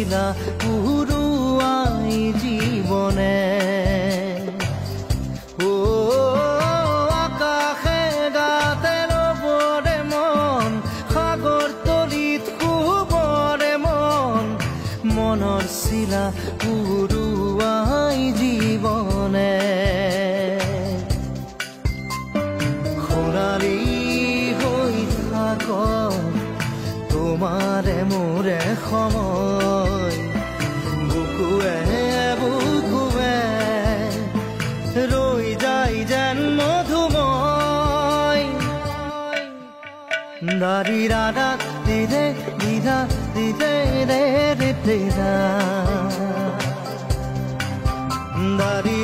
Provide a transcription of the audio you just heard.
শিলা পুৰুৱাই জীৱনে ও আকাশে গাতে ৰবৰে মন সাগৰ তলিত শুবৰে মন মনৰ শিলা পুৰুৱাই জীৱনে সোণালী হৈ থাক তোমাৰে মোৰে সময় বুকুৱে বুকুৱে ৰৈ যায় যেন মধুময় দাৰি ৰাধা দিদে দিদা দিদে ৰে ৰে দিদা দাৰি